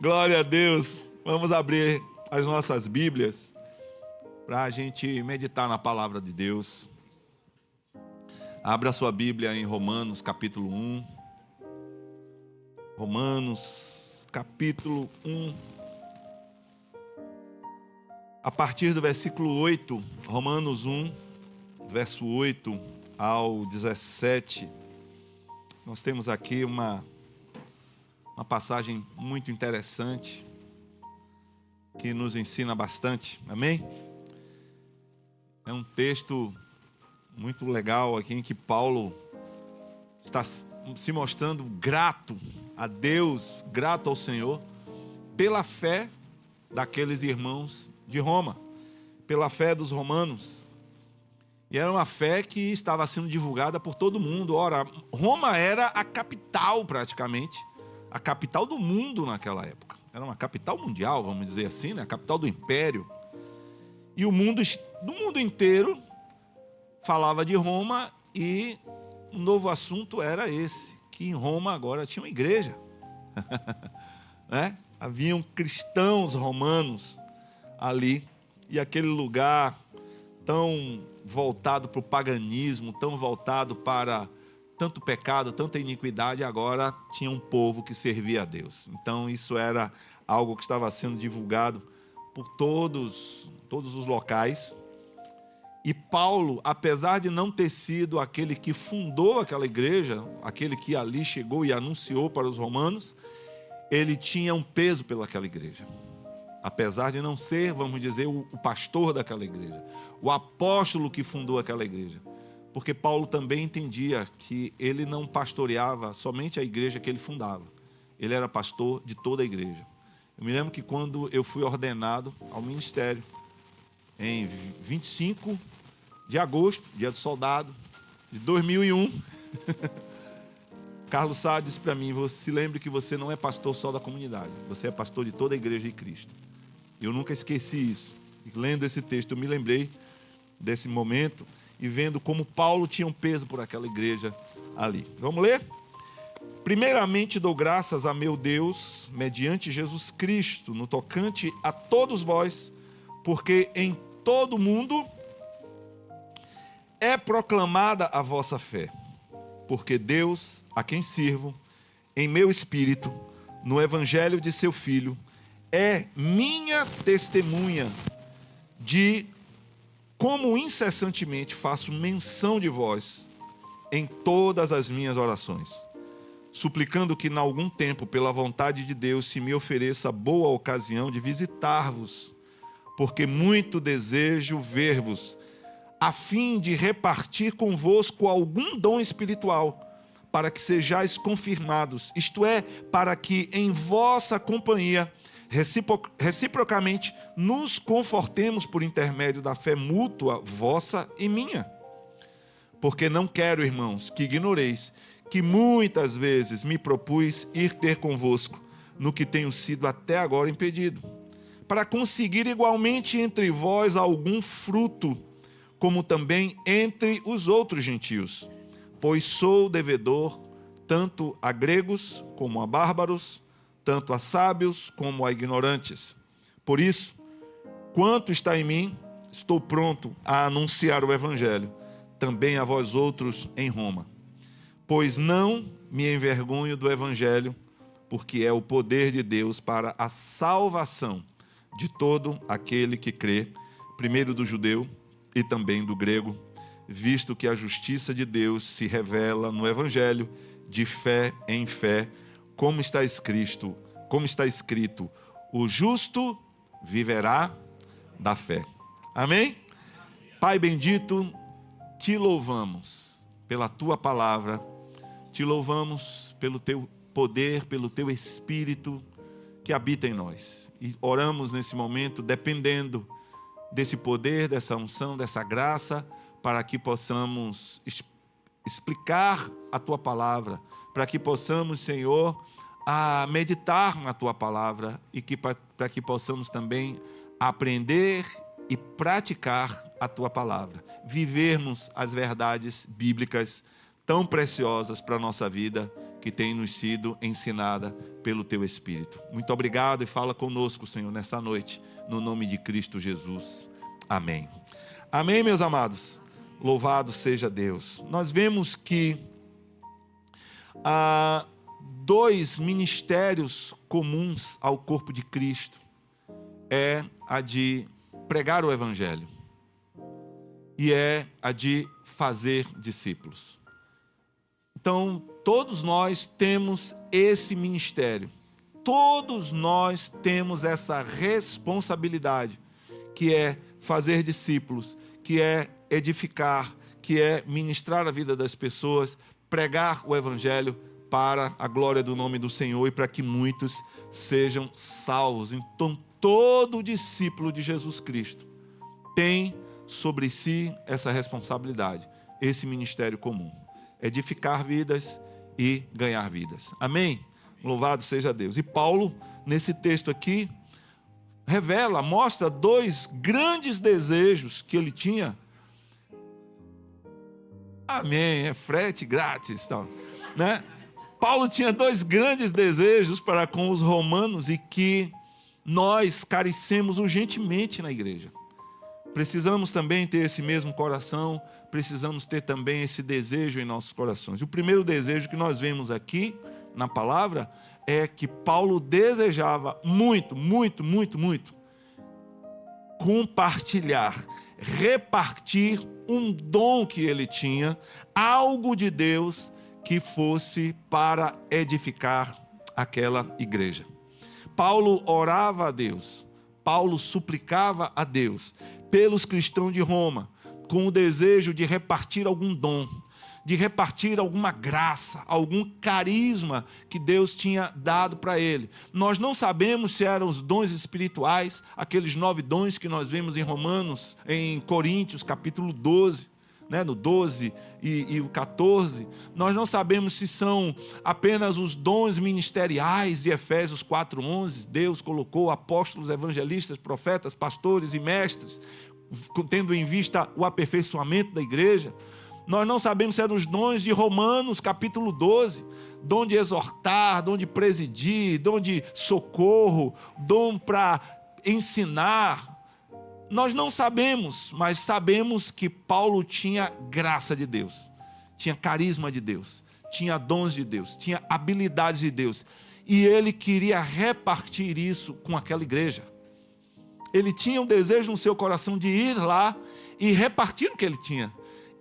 Glória a Deus. Vamos abrir as nossas Bíblias para a gente meditar na palavra de Deus. Abra a sua Bíblia em Romanos, capítulo 1. Romanos, capítulo 1. A partir do versículo 8, Romanos 1, verso 8 ao 17. Nós temos aqui uma passagem muito interessante que nos ensina bastante, amém? É um texto muito legal aqui em que Paulo está se mostrando grato a Deus, grato ao Senhor, pela fé daqueles irmãos de Roma, pela fé dos romanos. E era uma fé que estava sendo divulgada por todo mundo. Ora, Roma era a capital praticamente, a capital do mundo naquela época. Era uma capital mundial, vamos dizer assim, né? A capital do império. E o mundo, do mundo inteiro falava de Roma, e um novo assunto era esse, que em Roma agora tinha uma igreja. Né? Haviam cristãos romanos ali, e aquele lugar tão voltado para o paganismo, tão voltado para tanto pecado, tanta iniquidade, agora tinha um povo que servia a Deus. Então isso era algo que estava sendo divulgado por todos os locais. E Paulo, apesar de não ter sido aquele que fundou aquela igreja, aquele que ali chegou e anunciou para os romanos, ele tinha um peso pelaquela igreja. Apesar de não ser, vamos dizer, o pastor daquela igreja, o apóstolo que fundou aquela igreja. Porque Paulo também entendia que ele não pastoreava somente a igreja que ele fundava. Ele era pastor de toda a igreja. Eu me lembro que quando eu fui ordenado ao ministério, em 25 de agosto, dia do soldado, de 2001, Carlos Sá disse para mim: você se lembre que você não é pastor só da comunidade, você é pastor de toda a igreja de Cristo. Eu nunca esqueci isso. E lendo esse texto, eu me lembrei desse momento e vendo como Paulo tinha um peso por aquela igreja ali. Vamos ler? Primeiramente dou graças a meu Deus, mediante Jesus Cristo, no tocante a todos vós, porque em todo o mundo é proclamada a vossa fé. Porque Deus, a quem sirvo, em meu espírito, no evangelho de seu Filho, é minha testemunha de como incessantemente faço menção de vós em todas as minhas orações, suplicando que, em algum tempo, pela vontade de Deus, se me ofereça boa ocasião de visitar-vos, porque muito desejo ver-vos, a fim de repartir convosco algum dom espiritual, para que sejais confirmados, isto é, para que em vossa companhia reciprocamente nos confortemos por intermédio da fé mútua vossa e minha. Porque não quero, irmãos, que ignoreis que muitas vezes me propus ir ter convosco, no que tenho sido até agora impedido, para conseguir igualmente entre vós algum fruto, como também entre os outros gentios, pois sou devedor tanto a gregos como a bárbaros, tanto a sábios como a ignorantes. Por isso, quanto está em mim, estou pronto a anunciar o evangelho, também a vós outros em Roma. Pois não me envergonho do evangelho, porque é o poder de Deus para a salvação de todo aquele que crê, primeiro do judeu e também do grego, visto que a justiça de Deus se revela no evangelho de fé em fé, como está escrito, o justo viverá da fé. Amém? Pai bendito, te louvamos pela tua palavra, te louvamos pelo teu poder, pelo teu Espírito que habita em nós. E oramos nesse momento dependendo desse poder, dessa unção, dessa graça, para que possamos explicar a tua palavra, para que possamos, Senhor, meditar na tua palavra e para que possamos também aprender e praticar a tua palavra, vivermos as verdades bíblicas tão preciosas para a nossa vida que tem nos sido ensinada pelo Teu Espírito. Muito obrigado e fala conosco, Senhor, nessa noite, no nome de Cristo Jesus. Amém. Amém, meus amados. Louvado seja Deus. Nós vemos que há dois ministérios comuns ao corpo de Cristo. É a de pregar o Evangelho e é a de fazer discípulos. Então, todos nós temos esse ministério. Todos nós temos essa responsabilidade, que é fazer discípulos, que é edificar, que é ministrar a vida das pessoas, pregar o Evangelho para a glória do nome do Senhor e para que muitos sejam salvos. Então, todo discípulo de Jesus Cristo tem sobre si essa responsabilidade, esse ministério comum: edificar vidas e ganhar vidas. Amém? Louvado seja Deus. E Paulo, nesse texto aqui, revela, mostra dois grandes desejos que ele tinha. Amém, é frete grátis, tal, né? Paulo tinha dois grandes desejos para com os romanos e que nós carecemos urgentemente na igreja. Precisamos também ter esse mesmo coração, precisamos ter também esse desejo em nossos corações. E o primeiro desejo que nós vemos aqui na palavra é que Paulo desejava muito compartilhar, repartir um dom que ele tinha, algo de Deus que fosse para edificar aquela igreja. Paulo orava a Deus, Paulo suplicava a Deus pelos cristãos de Roma, com o desejo de repartir algum dom, de repartir alguma graça, algum carisma que Deus tinha dado para ele. Nós não sabemos se eram os dons espirituais, aqueles 9 dons que nós vemos em Romanos, em Coríntios, capítulo 12, né, no 12 e o 14. Nós não sabemos se são apenas os dons ministeriais de Efésios 4:11. Deus colocou apóstolos, evangelistas, profetas, pastores e mestres, tendo em vista o aperfeiçoamento da igreja. Nós não sabemos se eram os dons de Romanos, capítulo 12, dom de exortar, dom de presidir, dom de socorro, dom para ensinar. Nós não sabemos, mas sabemos que Paulo tinha graça de Deus, tinha carisma de Deus, tinha dons de Deus, tinha habilidades de Deus. E ele queria repartir isso com aquela igreja. Ele tinha um desejo no seu coração de ir lá e repartir o que ele tinha.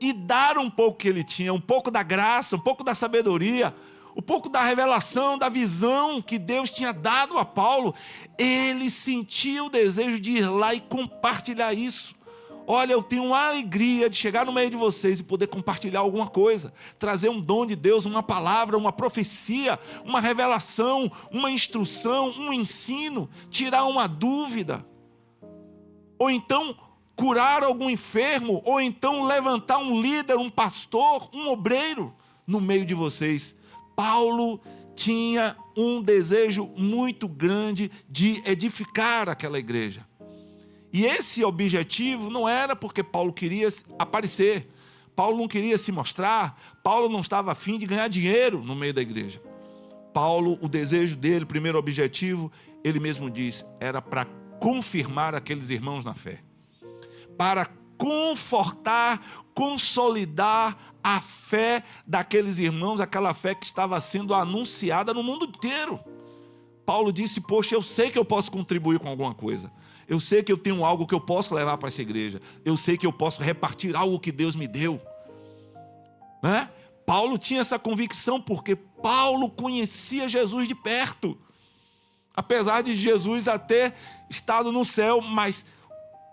E dar um pouco que ele tinha, um pouco da graça, um pouco da sabedoria, um pouco da revelação, da visão que Deus tinha dado a Paulo. Ele sentia o desejo de ir lá e compartilhar isso. Olha, eu tenho uma alegria de chegar no meio de vocês e poder compartilhar alguma coisa, trazer um dom de Deus, uma palavra, uma profecia, uma revelação, uma instrução, um ensino, tirar uma dúvida, ou então curar algum enfermo, ou então levantar um líder, um pastor, um obreiro no meio de vocês. Paulo tinha um desejo muito grande de edificar aquela igreja. E esse objetivo não era porque Paulo queria aparecer, Paulo não queria se mostrar, Paulo não estava a fim de ganhar dinheiro no meio da igreja. Paulo, o desejo dele, o primeiro objetivo, ele mesmo diz, era para confirmar aqueles irmãos na fé, para confortar, consolidar a fé daqueles irmãos, aquela fé que estava sendo anunciada no mundo inteiro. Paulo disse, poxa, eu sei que eu posso contribuir com alguma coisa, eu sei que eu tenho algo que eu posso levar para essa igreja, eu sei que eu posso repartir algo que Deus me deu, né? Paulo tinha essa convicção porque Paulo conhecia Jesus de perto, apesar de Jesus até estado no céu, mas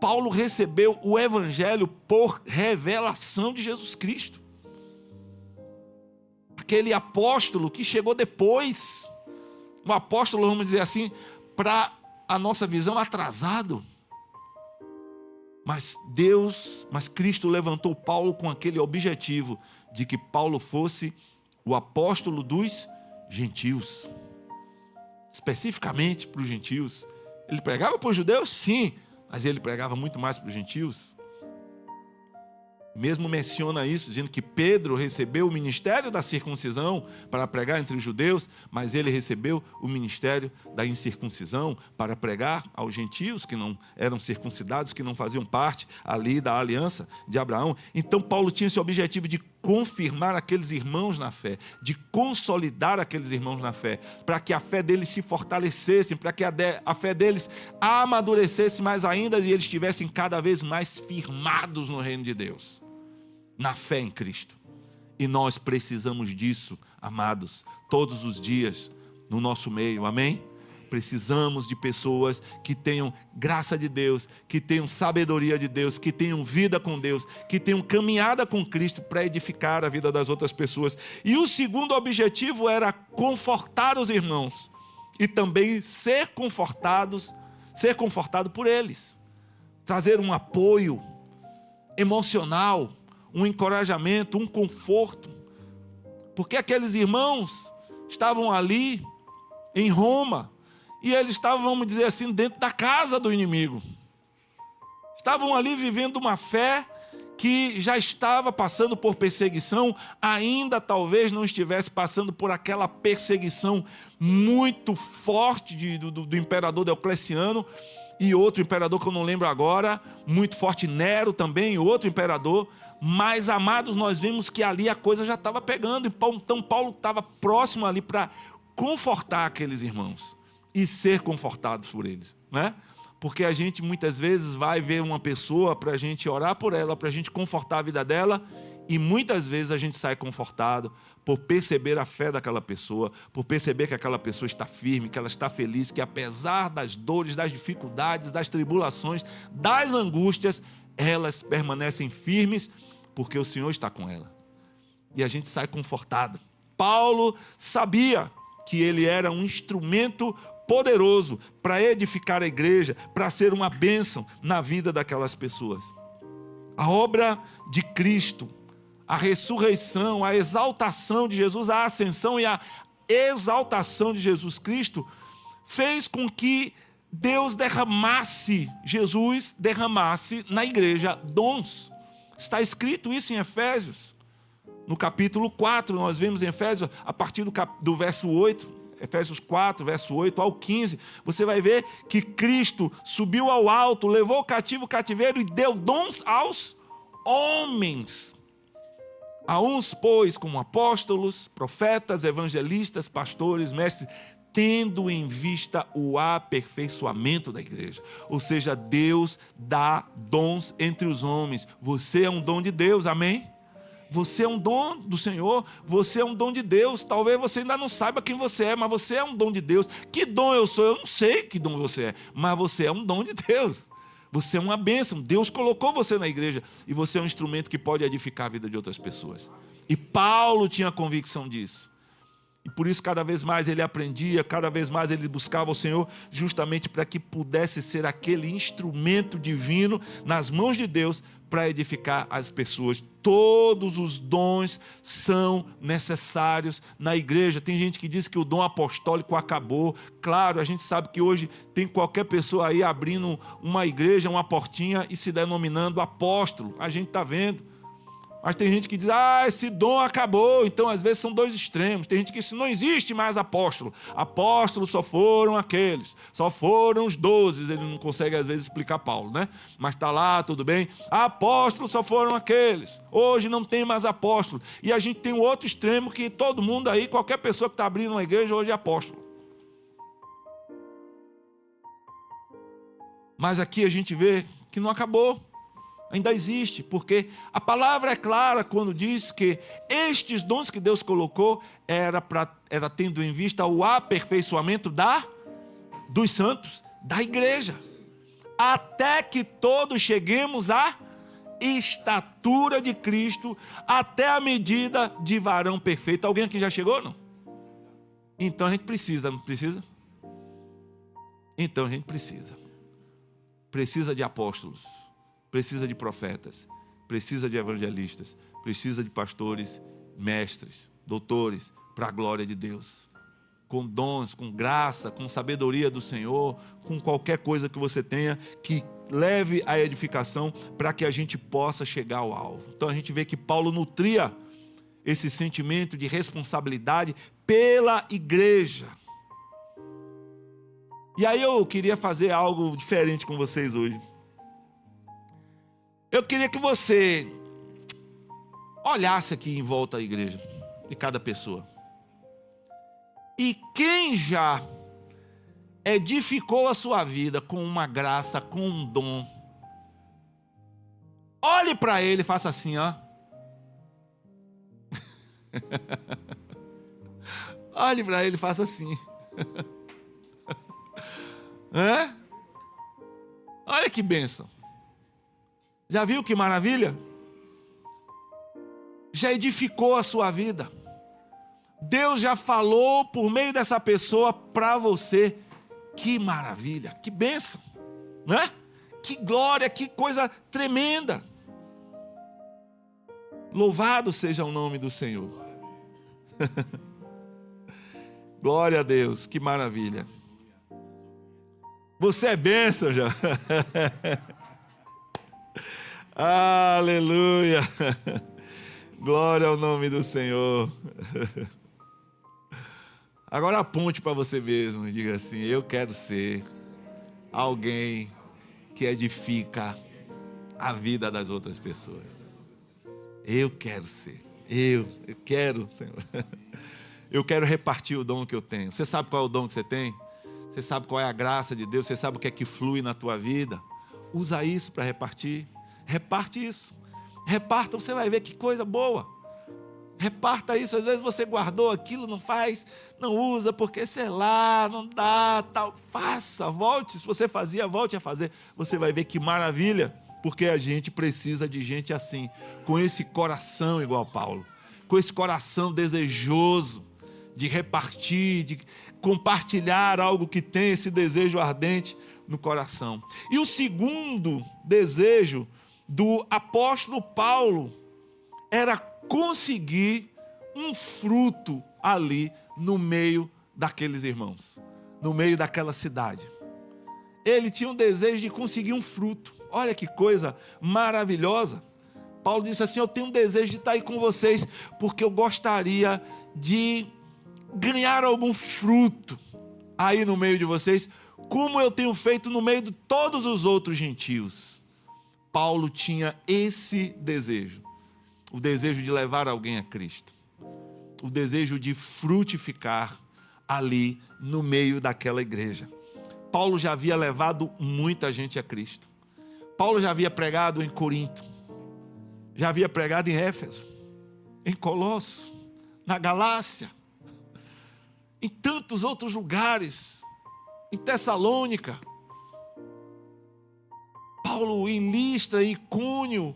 Paulo recebeu o Evangelho por revelação de Jesus Cristo. Aquele apóstolo que chegou depois, um apóstolo, vamos dizer assim, para a nossa visão atrasado. Mas Cristo levantou Paulo com aquele objetivo de que Paulo fosse o apóstolo dos gentios, especificamente para os gentios. Ele pregava para os judeus? Sim, mas ele pregava muito mais para os gentios. Mesmo menciona isso, dizendo que Pedro recebeu o ministério da circuncisão para pregar entre os judeus, mas ele recebeu o ministério da incircuncisão para pregar aos gentios que não eram circuncidados, que não faziam parte ali da aliança de Abraão. Então Paulo tinha esse objetivo de confirmar aqueles irmãos na fé, de consolidar aqueles irmãos na fé, para que a fé deles se fortalecesse, para que a fé deles amadurecesse mais ainda e eles estivessem cada vez mais firmados no reino de Deus, na fé em Cristo. E nós precisamos disso, amados, todos os dias no nosso meio, amém? Precisamos de pessoas que tenham graça de Deus, que tenham sabedoria de Deus, que tenham vida com Deus, que tenham caminhada com Cristo para edificar a vida das outras pessoas. E o segundo objetivo era confortar os irmãos e também ser confortado por eles, trazer um apoio emocional, um encorajamento, um conforto, porque aqueles irmãos estavam ali em Roma e eles estavam, vamos dizer assim, dentro da casa do inimigo. Estavam ali vivendo uma fé que já estava passando por perseguição, ainda talvez não estivesse passando por aquela perseguição muito forte do imperador Diocleciano e outro imperador que eu não lembro agora, muito forte, Nero também, outro imperador. Mas, amados, nós vimos que ali a coisa já estava pegando, então Paulo estava próximo ali para confortar aqueles irmãos e ser confortados por eles, né? Porque a gente muitas vezes vai ver uma pessoa para a gente orar por ela, para a gente confortar a vida dela, e muitas vezes a gente sai confortado por perceber a fé daquela pessoa, por perceber que aquela pessoa está firme, que ela está feliz, que apesar das dores, das dificuldades, das tribulações, das angústias, elas permanecem firmes, porque o Senhor está com ela. E a gente sai confortado. Paulo sabia que ele era um instrumento poderoso para edificar a igreja, para ser uma bênção na vida daquelas pessoas. A obra de Cristo, a ressurreição, a exaltação de Jesus, a ascensão e a exaltação de Jesus Cristo fez com que Jesus derramasse na igreja dons. Está escrito isso em Efésios. No capítulo 4, nós vemos em Efésios, a partir do verso 8, Efésios 4, verso 8 ao 15, você vai ver que Cristo subiu ao alto, levou o cativo o cativeiro e deu dons aos homens. A uns, pois, como apóstolos, profetas, evangelistas, pastores, mestres, tendo em vista o aperfeiçoamento da igreja. Ou seja, Deus dá dons entre os homens. Você é um dom de Deus, amém? Você é um dom do Senhor, você é um dom de Deus. Talvez você ainda não saiba quem você é, mas você é um dom de Deus. Que dom eu sou? Eu não sei que dom você é, mas você é um dom de Deus. Você é uma bênção. Deus colocou você na igreja e você é um instrumento que pode edificar a vida de outras pessoas. E Paulo tinha convicção disso. E por isso cada vez mais ele aprendia, cada vez mais ele buscava o Senhor, justamente para que pudesse ser aquele instrumento divino nas mãos de Deus para edificar as pessoas. Todos os dons são necessários na igreja. Tem gente que diz que o dom apostólico acabou. Claro, a gente sabe que hoje tem qualquer pessoa aí abrindo uma igreja, uma portinha e se denominando apóstolo. A gente está vendo. Mas tem gente que diz, esse dom acabou. Então, às vezes, são dois extremos. Tem gente que diz, não existe mais apóstolo. Apóstolos só foram aqueles. Só foram os 12. Ele não consegue, às vezes, explicar Paulo, né? Mas está lá, tudo bem. Apóstolos só foram aqueles. Hoje não tem mais apóstolo. E a gente tem um outro extremo que todo mundo aí, qualquer pessoa que está abrindo uma igreja, hoje é apóstolo. Mas aqui a gente vê que não acabou. Ainda existe, porque a palavra é clara quando diz que estes dons que Deus colocou era tendo em vista o aperfeiçoamento dos santos, da igreja, até que todos cheguemos à estatura de Cristo, até a medida de varão perfeito. Alguém aqui já chegou, não? Então a gente precisa, não precisa? Então a gente precisa de apóstolos, precisa de profetas, precisa de evangelistas, precisa de pastores, mestres, doutores, para a glória de Deus. Com dons, com graça, com sabedoria do Senhor, com qualquer coisa que você tenha, que leve à edificação para que a gente possa chegar ao alvo. Então a gente vê que Paulo nutria esse sentimento de responsabilidade pela igreja. E aí eu queria fazer algo diferente com vocês hoje. Eu queria que você olhasse aqui em volta à igreja, de cada pessoa. E quem já edificou a sua vida com uma graça, com um dom, olhe para ele e faça assim, ó. Olhe para ele e faça assim. Olha que bênção. Já viu que maravilha? Já edificou a sua vida. Deus já falou por meio dessa pessoa para você. Que maravilha, que bênção, né? Que glória, que coisa tremenda. Louvado seja o nome do Senhor. Glória a Deus, que maravilha. Você é bênção já. Aleluia. Glória ao nome do Senhor. Agora aponte para você mesmo e diga assim: eu quero ser alguém que edifica a vida das outras pessoas. Eu quero ser. Eu quero, Senhor. Eu quero repartir o dom que eu tenho. Você sabe qual é o dom que você tem? Você sabe qual é a graça de Deus? Você sabe o que é que flui na tua vida? Usa isso para repartir. Reparte isso. Reparta, você vai ver que coisa boa. Reparta isso. Às vezes você guardou aquilo, não faz, não usa, porque sei lá, não dá, tal. Faça, volte. Se você fazia, volte a fazer. Você vai ver que maravilha, porque a gente precisa de gente assim, com esse coração igual Paulo, com esse coração desejoso de repartir, de compartilhar algo que tem esse desejo ardente no coração. E o segundo desejo do apóstolo Paulo era conseguir um fruto ali no meio daqueles irmãos, no meio daquela cidade. Ele tinha um desejo de conseguir um fruto. Olha que coisa maravilhosa. Paulo disse assim: eu tenho um desejo de estar aí com vocês, porque eu gostaria de ganhar algum fruto aí no meio de vocês, como eu tenho feito no meio de todos os outros gentios. Paulo tinha esse desejo, o desejo de levar alguém a Cristo, o desejo de frutificar ali no meio daquela igreja. Paulo já havia levado muita gente a Cristo. Paulo já havia pregado em Corinto, já havia pregado em Éfeso, em Colossos, na Galácia, em tantos outros lugares, em Tessalônica. Paulo em Listra, em Icônio,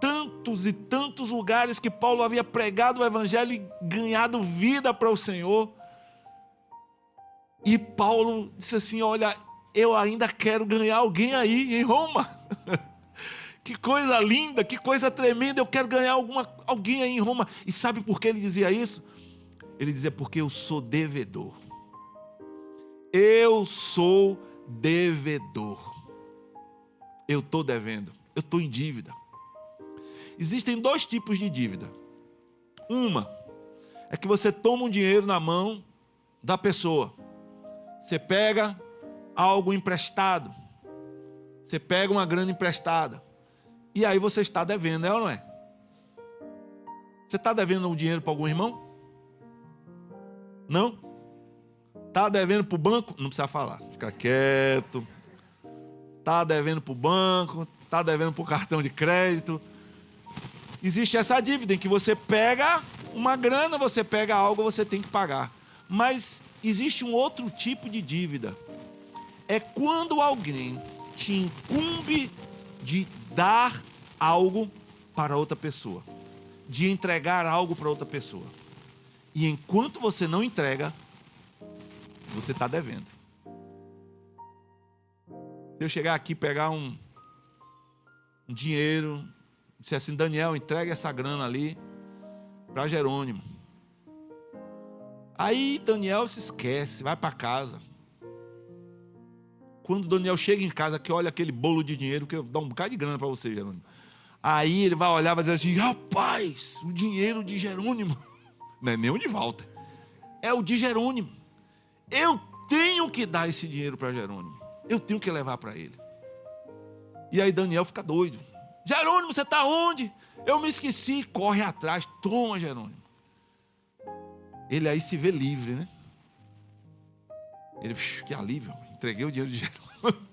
tantos e tantos lugares que Paulo havia pregado o evangelho e ganhado vida para o Senhor. E Paulo disse assim: olha, eu ainda quero ganhar alguém aí em Roma. Que coisa linda, que coisa tremenda, eu quero ganhar alguém aí em Roma. E sabe por que ele dizia isso? Ele dizia: porque eu sou devedor. Eu sou devedor. Eu estou devendo, eu estou em dívida. Existem dois tipos de dívida. Uma é que você toma um dinheiro na mão da pessoa. Você pega algo emprestado. Você pega uma grana emprestada. E aí você está devendo, é ou não é? Você está devendo um dinheiro para algum irmão? Não? Está devendo para o banco? Não precisa falar, fica quieto. Está devendo para o banco, está devendo para o cartão de crédito. Existe essa dívida em que você pega uma grana, você pega algo, você tem que pagar. Mas existe um outro tipo de dívida. É quando alguém te incumbe de dar algo para outra pessoa, de entregar algo para outra pessoa. E enquanto você não entrega, você está devendo. Se eu chegar aqui e pegar um dinheiro, disser assim: Daniel, entregue essa grana ali para Jerônimo. Aí Daniel se esquece, vai para casa. Quando Daniel chega em casa, que olha aquele bolo de dinheiro, que eu dou um bocado de grana para você, Jerônimo. Aí ele vai olhar e vai dizer assim: rapaz, o dinheiro de Jerônimo. Não é nem o de Walter, é o de Jerônimo. Eu tenho que dar esse dinheiro para Jerônimo. Eu tenho que levar para ele. E aí Daniel fica doido. Jerônimo, você está onde? Eu me esqueci. Corre atrás. Toma, Jerônimo. Ele aí se vê livre, né? Ele, que alívio. Entreguei o dinheiro de Jerônimo.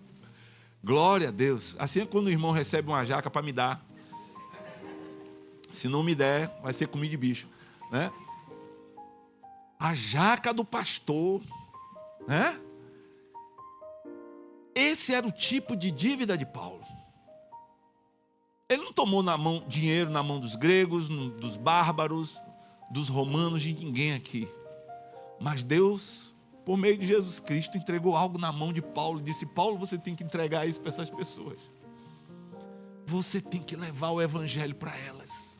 Glória a Deus. Assim é quando o irmão recebe uma jaca para me dar. Se não me der, vai ser comida de bicho, né? A jaca do pastor, né? Esse era o tipo de dívida de Paulo. Ele não tomou dinheiro na mão dos gregos, dos bárbaros, dos romanos, de ninguém aqui. Mas Deus, por meio de Jesus Cristo, entregou algo na mão de Paulo. Disse: Paulo, você tem que entregar isso para essas pessoas. Você tem que levar o evangelho para elas.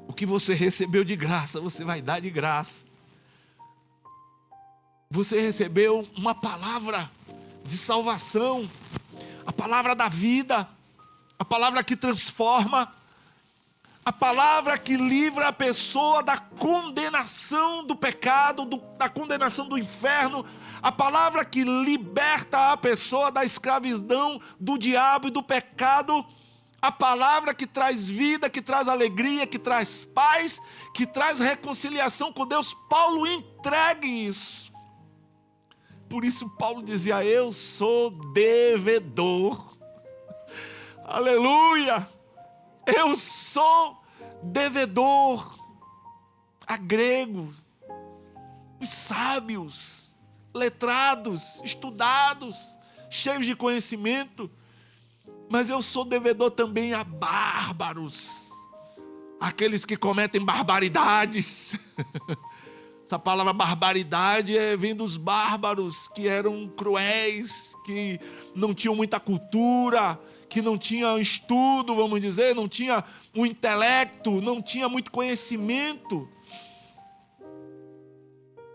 O que você recebeu de graça, você vai dar de graça. Você recebeu uma palavra de salvação, a palavra da vida, a palavra que transforma, a palavra que livra a pessoa da condenação do pecado, da condenação do inferno, a palavra que liberta a pessoa da escravidão do diabo e do pecado, a palavra que traz vida, que traz alegria, que traz paz, que traz reconciliação com Deus. Paulo entregue isso. Por isso Paulo dizia: eu sou devedor. Aleluia! Eu sou devedor a gregos, os sábios, letrados, estudados, cheios de conhecimento. Mas eu sou devedor também a bárbaros, aqueles que cometem barbaridades. Essa palavra barbaridade vem dos bárbaros, que eram cruéis, que não tinham muita cultura, que não tinham estudo, vamos dizer, não tinha um intelecto, não tinha muito conhecimento.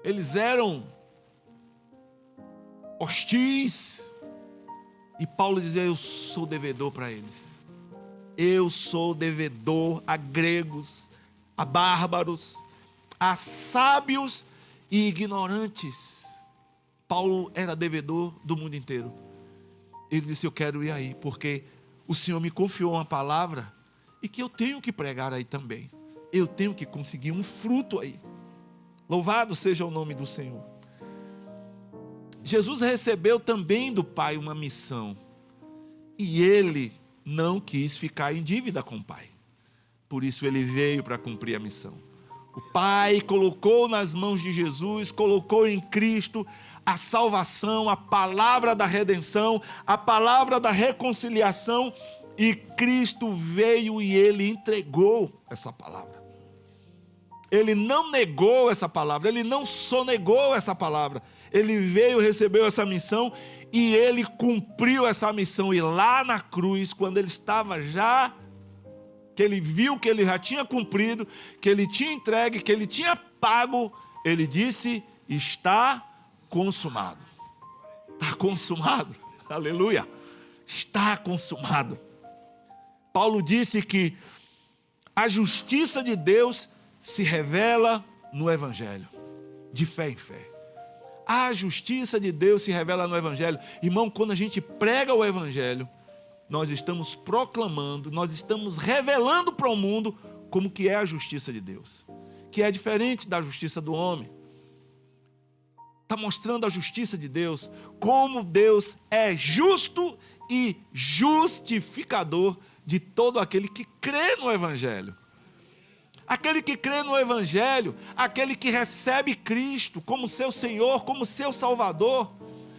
Eles eram hostis. E Paulo dizia: eu sou devedor para eles. Eu sou devedor a gregos, a bárbaros, a sábios e ignorantes. Paulo era devedor do mundo inteiro. Ele disse: eu quero ir aí, porque o Senhor me confiou uma palavra e que eu tenho que pregar aí também. Eu tenho que conseguir um fruto aí. Louvado seja o nome do Senhor. Jesus recebeu também do Pai uma missão. E ele não quis ficar em dívida com o Pai. Por isso ele veio para cumprir a missão. O Pai colocou nas mãos de Jesus, colocou em Cristo a salvação, a palavra da redenção, a palavra da reconciliação, e Cristo veio e ele entregou essa palavra. Ele não negou essa palavra, ele não sonegou essa palavra. Ele veio, recebeu essa missão e ele cumpriu essa missão. E lá na cruz, quando ele estava já, que ele viu que ele já tinha cumprido, que ele tinha entregue, que ele tinha pago, ele disse: está consumado. Está consumado. Aleluia. Está consumado. Paulo disse que a justiça de Deus se revela no Evangelho, de fé em fé. A justiça de Deus se revela no Evangelho. Irmão, quando a gente prega o Evangelho, nós estamos proclamando, nós estamos revelando para o mundo como que é a justiça de Deus, que é diferente da justiça do homem. Está mostrando a justiça de Deus, como Deus é justo e justificador de todo aquele que crê no Evangelho. Aquele que crê no Evangelho, aquele que recebe Cristo como seu Senhor, como seu Salvador,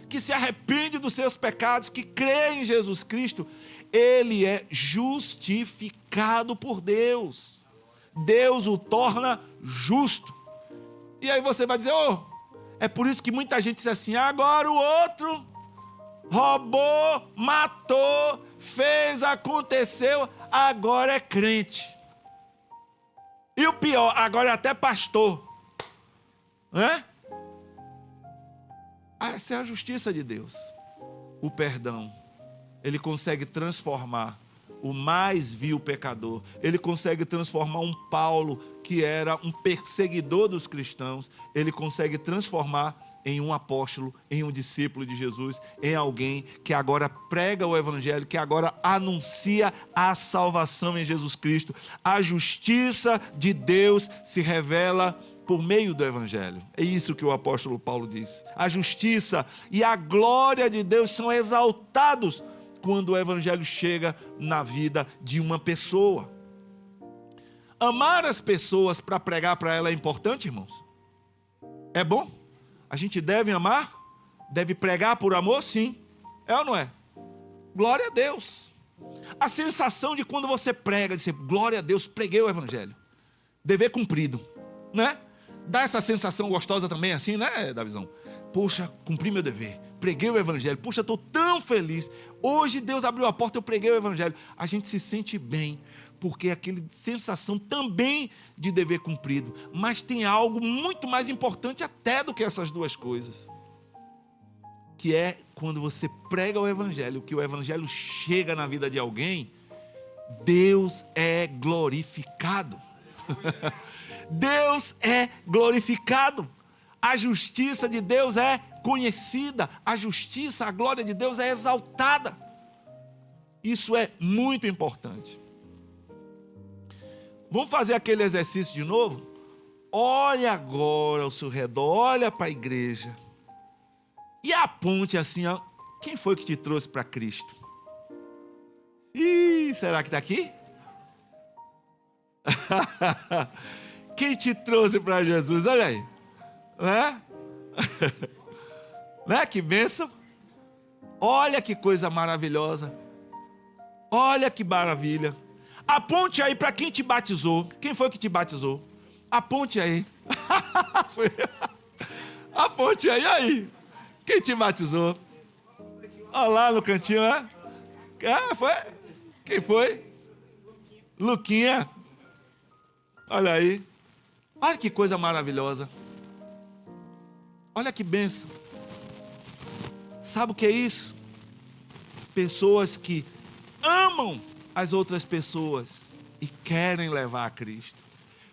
que se arrepende dos seus pecados, que crê em Jesus Cristo, ele é justificado por Deus. Deus o torna justo. E aí você vai dizer: é por isso que muita gente diz assim: agora o outro roubou, matou, fez, aconteceu, agora é crente. E o pior, agora é até pastor. Essa é a justiça de Deus. o perdão. Ele consegue transformar o mais vil pecador. Ele consegue transformar um Paulo, que era um perseguidor dos cristãos. Ele consegue transformar em um apóstolo, em um discípulo de Jesus, em alguém que agora prega o evangelho, que agora anuncia a salvação em Jesus Cristo. A justiça de Deus se revela por meio do evangelho. É isso que o apóstolo Paulo diz. A justiça e a glória de Deus são exaltados quando o evangelho chega na vida de uma pessoa. Amar as pessoas para pregar para ela é importante, irmãos? É bom? A gente deve amar? Deve pregar por amor? Sim. É ou não é? Glória a Deus. A sensação de quando você prega, de dizer, glória a Deus, preguei o evangelho. Dever cumprido, né? Dá essa sensação gostosa também assim, né, Davizão? Poxa, cumpri meu dever, preguei o evangelho. Poxa, estou tão feliz. Hoje Deus abriu a porta, eu preguei o evangelho. A gente se sente bem, porque é aquela sensação também de dever cumprido. Mas tem algo muito mais importante até do que essas duas coisas, que é quando você prega o evangelho, que o evangelho chega na vida de alguém, Deus é glorificado. Deus é glorificado. A justiça de Deus é conhecida. A justiça, a glória de Deus é exaltada. Isso é muito importante. Vamos fazer aquele exercício de novo? Olha agora ao seu redor, olha para a igreja. E aponte assim, ó, quem foi que te trouxe para Cristo? Ih, será que está aqui? Quem te trouxe para Jesus? Olha aí. Né? Né? Que bênção. Olha que coisa maravilhosa. Olha que maravilha. Aponte aí para quem te batizou. Quem foi que te batizou? Aponte aí. Aponte aí. Quem te batizou? Olha lá no cantinho, né? Ah, foi? Quem foi? Luquinha. Olha aí. Olha que coisa maravilhosa. Olha que bênção. Sabe o que é isso? Pessoas que amam as outras pessoas e querem levar a Cristo.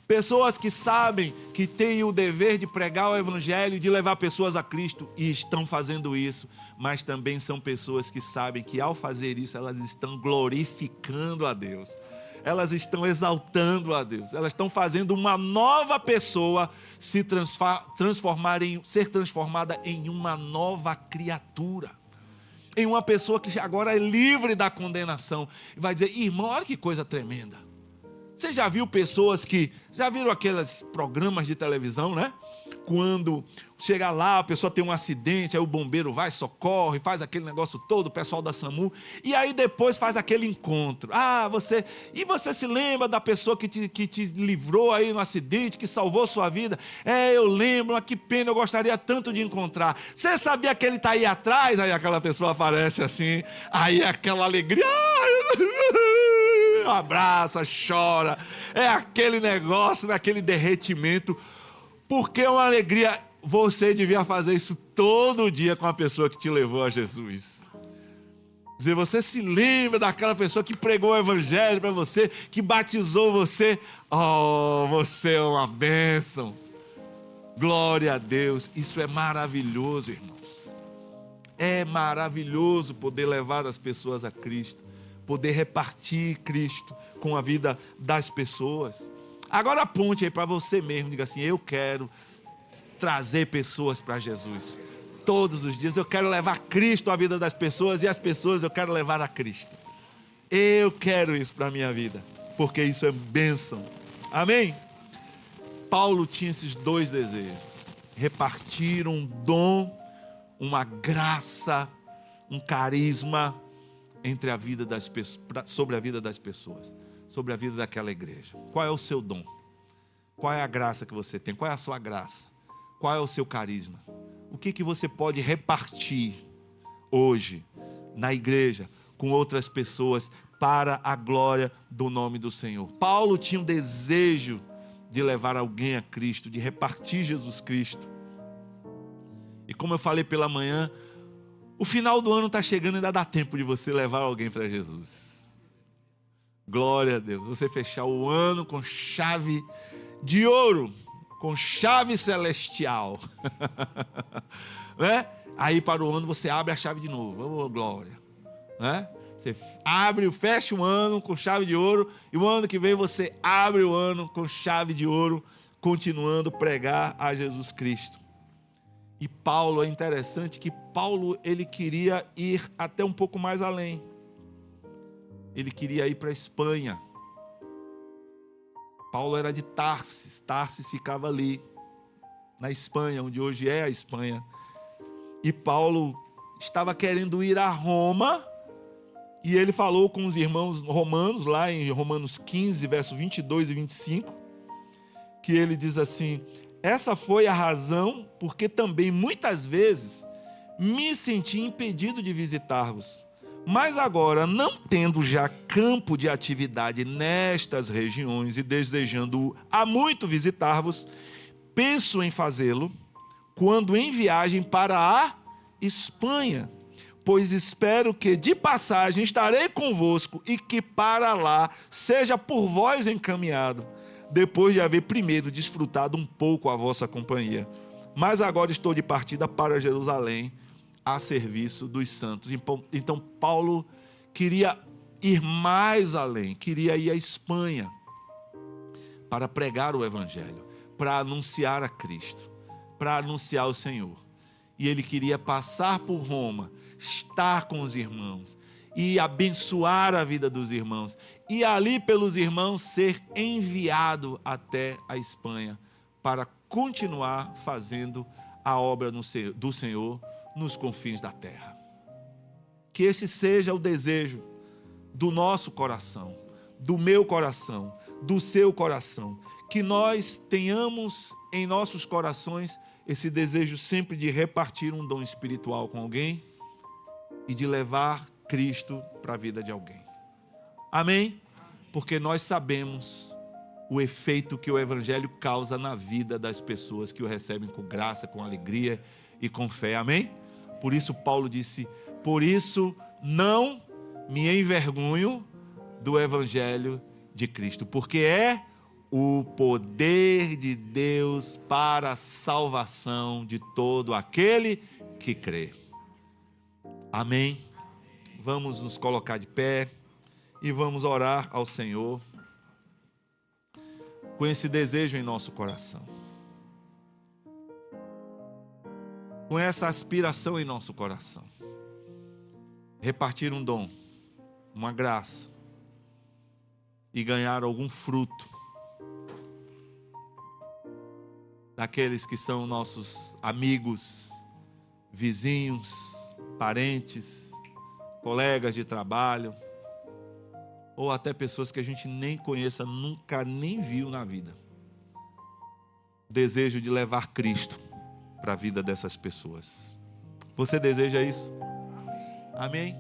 Pessoas que sabem que têm o dever de pregar o evangelho e de levar pessoas a Cristo e estão fazendo isso. Mas também são pessoas que sabem que ao fazer isso elas estão glorificando a Deus. Elas estão exaltando a Deus. Elas estão fazendo uma nova pessoa ser transformada em uma nova criatura. Em uma pessoa que agora é livre da condenação. E vai dizer, irmão, olha que coisa tremenda. Você já viu pessoas que... Já viram aqueles programas de televisão, né? Quando chega lá, a pessoa tem um acidente, aí o bombeiro vai, socorre, faz aquele negócio todo, o pessoal da SAMU, e aí depois faz aquele encontro. E você se lembra da pessoa que te livrou aí no acidente, que salvou sua vida? Eu lembro, mas que pena, eu gostaria tanto de encontrar. Você sabia que ele está aí atrás? Aí aquela pessoa aparece assim, aí aquela alegria... abraça, chora, é aquele negócio, aquele derretimento, porque é uma alegria. Você devia fazer isso todo dia com a pessoa que te levou a Jesus. Dizer, você se lembra daquela pessoa que pregou o evangelho para você, que batizou você, você é uma bênção. Glória a Deus, isso é maravilhoso, irmãos. É maravilhoso poder levar as pessoas a Cristo, poder repartir Cristo com a vida das pessoas. Agora aponte aí para você mesmo, diga assim, eu quero trazer pessoas para Jesus. Todos os dias eu quero levar Cristo à vida das pessoas e as pessoas eu quero levar a Cristo. Eu quero isso para a minha vida, porque isso é bênção. Amém? Paulo tinha esses dois desejos. Repartir um dom, uma graça, um carisma entre a vida das pessoas, sobre a vida das pessoas, sobre a vida daquela igreja. Qual é o seu dom? Qual é a graça que você tem? Qual é a sua graça? Qual é o seu carisma? O que você pode repartir hoje na igreja com outras pessoas para a glória do nome do Senhor? Paulo tinha um desejo de levar alguém a Cristo, de repartir Jesus Cristo. E como eu falei pela manhã, O final do ano está chegando e ainda dá tempo de você levar alguém para Jesus. Glória a Deus. Você fechar o ano com chave de ouro, com chave celestial. Né? Aí para o ano você abre a chave de novo. Oh, glória. Né? Você abre, fecha um ano com chave de ouro, e o ano que vem você abre o ano com chave de ouro, continuando a pregar a Jesus Cristo. E Paulo, é interessante que Paulo, ele queria ir até um pouco mais além. Ele queria ir para a Espanha. Paulo era de Tarsis. Tarsis ficava ali, na Espanha, onde hoje é a Espanha. E Paulo estava querendo ir a Roma, e ele falou com os irmãos romanos, lá em Romanos 15, versos 22 e 25, que ele diz assim: essa foi a razão porque também muitas vezes me senti impedido de visitar-vos. Mas agora, não tendo já campo de atividade nestas regiões e desejando há muito visitar-vos, penso em fazê-lo quando em viagem para a Espanha, pois espero que de passagem estarei convosco e que para lá seja por vós encaminhado, depois de haver primeiro desfrutado um pouco a vossa companhia. Mas agora estou de partida para Jerusalém, a serviço dos santos. Então Paulo queria ir mais além, queria ir à Espanha para pregar o Evangelho, para anunciar a Cristo, para anunciar o Senhor. E ele queria passar por Roma, estar com os irmãos e abençoar a vida dos irmãos, e ali pelos irmãos ser enviado até a Espanha para continuar fazendo a obra do Senhor nos confins da terra. Que esse seja o desejo do nosso coração, do meu coração, do seu coração, que nós tenhamos em nossos corações esse desejo sempre de repartir um dom espiritual com alguém e de levar Cristo para a vida de alguém. Amém? Porque nós sabemos o efeito que o Evangelho causa na vida das pessoas que o recebem com graça, com alegria e com fé. Amém? Por isso Paulo disse: por isso não me envergonho do Evangelho de Cristo, porque é o poder de Deus para a salvação de todo aquele que crê. Amém? Vamos nos colocar de pé e vamos orar ao Senhor com esse desejo em nosso coração, com essa aspiração em nosso coração. Repartir um dom, uma graça e ganhar algum fruto daqueles que são nossos amigos, vizinhos, parentes, colegas de trabalho, ou até pessoas que a gente nem conheça, nunca nem viu na vida. Desejo de levar Cristo para a vida dessas pessoas. Você deseja isso? Amém?